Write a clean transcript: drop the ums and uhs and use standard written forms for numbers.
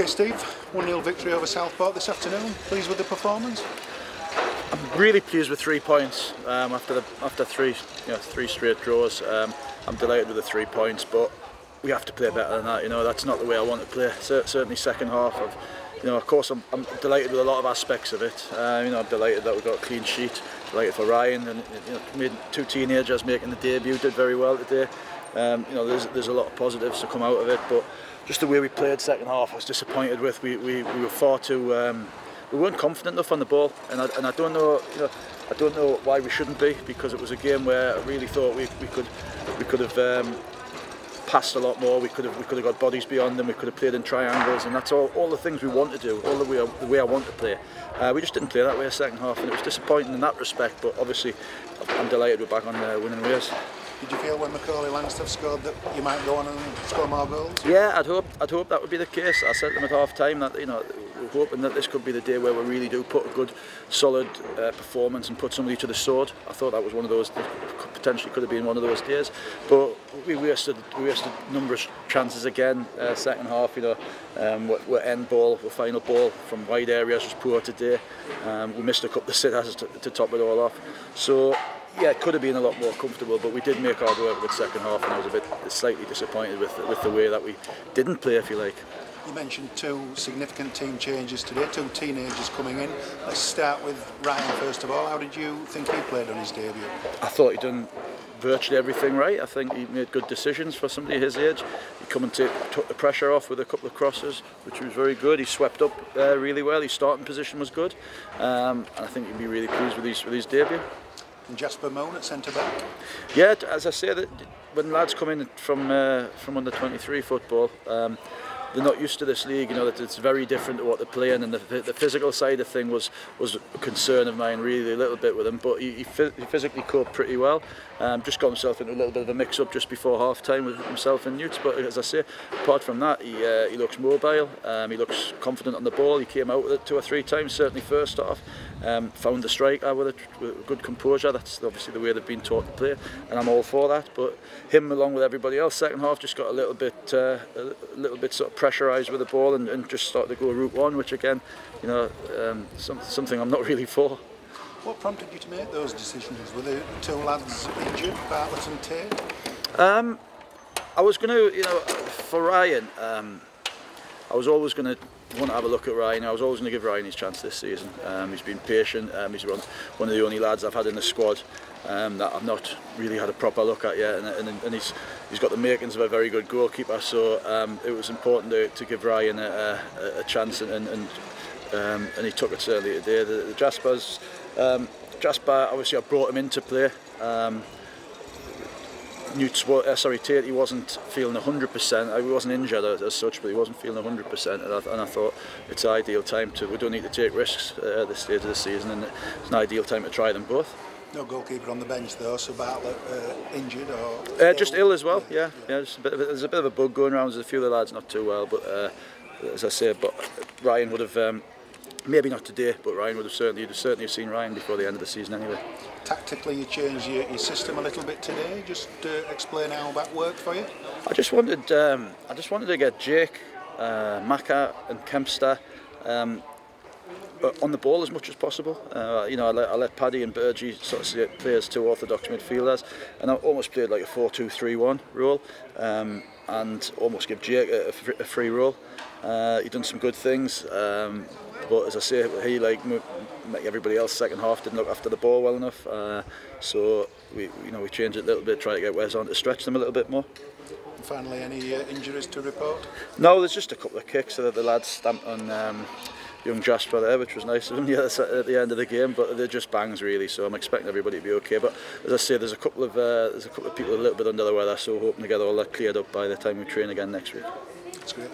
Steve, 1-0 victory over Southport this afternoon. Pleased with the performance? I'm really pleased with 3 points after three straight draws. I'm delighted with the 3 points, but we have to play better than that. You know, that's not the way I want to play. Certainly second half. Of course, I'm delighted with a lot of aspects of it. I'm delighted that we got a clean sheet. Delighted for Ryan, and made 2 teenagers making the debut, did very well today. There's a lot of positives to come out of it, but just the way we played second half, I was disappointed with. We were far too. We weren't confident enough on the ball, and I don't know. I don't know why we shouldn't be, because it was a game where I really thought we could have passed a lot more. We could have got bodies beyond them. We could have played in triangles, and that's all the things we want to do, all the way I want to play. We just didn't play that way in the second half, and it was disappointing in that respect. But obviously, I'm delighted we're back on winning ways. Did you feel when Macaulay Langstaff scored that you might go on and score more goals? Yeah, I'd hope that would be the case. I said to them at half time that we're hoping that this could be the day where we really do put a good, solid performance and put somebody to the sword. I thought that was one of those that potentially could have been one of those days, but we wasted numerous chances again. Second half, we're end ball, we're final ball from wide areas was poor today. We missed a couple of sitters to top it all off. So. Yeah, it could have been a lot more comfortable, but we did make hard work with second half, and I was a bit slightly disappointed with the way that we didn't play, if you like. You mentioned 2 significant team changes today, 2 teenagers coming in. Let's start with Ryan first of all. How did you think he played on his debut? I thought he'd done virtually everything right. I think he made good decisions for somebody his age. He come and took the pressure off with a couple of crosses, which was very good. He swept up really well. His starting position was good, and I think he'd be really pleased with his debut. And Jasper Moan at centre back. Yeah, as I say, that when lads come in from under 23 football, they're not used to this league. That it's very different to what they're playing, and the physical side of thing was a concern of mine really a little bit with him. But he physically coped pretty well. Just got himself into a little bit of a mix-up just before half-time with himself and Newts. But as I say, apart from that, he looks mobile. He looks confident on the ball. He came out with it 2 or 3 times, certainly first half. Found the striker with good composure. That's obviously the way they've been taught to play, and I'm all for that. But him, along with everybody else, second half just got a little bit sort of pressurised with the ball and just started to go route one, which again, something I'm not really for. What prompted you to make those decisions? Were the 2 lads injured, Bartlett and Tate? I was going to, for Ryan, I was always going to want to have a look at Ryan. I was always going to give Ryan his chance this season. He's been patient. He's one of the only lads I've had in the squad that I've not really had a proper look at yet, and he's got the makings of a very good goalkeeper. So it was important to give Ryan a chance, and he took it certainly today. The Jasper, obviously I brought him into play. Tate, he wasn't feeling 100%. He wasn't injured as such, but he wasn't feeling 100%. And I thought it's an ideal time we don't need to take risks at this stage of the season, and it's an ideal time to try them both. No goalkeeper on the bench though, so Bartlett injured or just ill as well. Yeah. There's a bit of a bug going around. There's a few of the lads not too well, but as I say, but Ryan would have. Maybe not today, but Ryan would have you'd certainly have seen Ryan before the end of the season anyway. Tactically, you changed your system a little bit today. Just explain how that worked for you. I just wanted to get Jake, Maka, and Kempster on the ball as much as possible. I let Paddy and Burgee sort of play as 2 orthodox midfielders, and I almost played like a 4-2-3-1 role, and almost give Jake a free role. He done some good things. But as I say, he like everybody else, second half didn't look after the ball well enough. So we changed it a little bit, try to get Wes on to stretch them a little bit more. And finally, any injuries to report? No, there's just a couple of kicks that the lads stamped on young Jasper there, which was nice of him at the end of the game. But they're just bangs really, so I'm expecting everybody to be okay. But as I say, there's a couple of people a little bit under the weather, so hoping to get all that cleared up by the time we train again next week. That's great.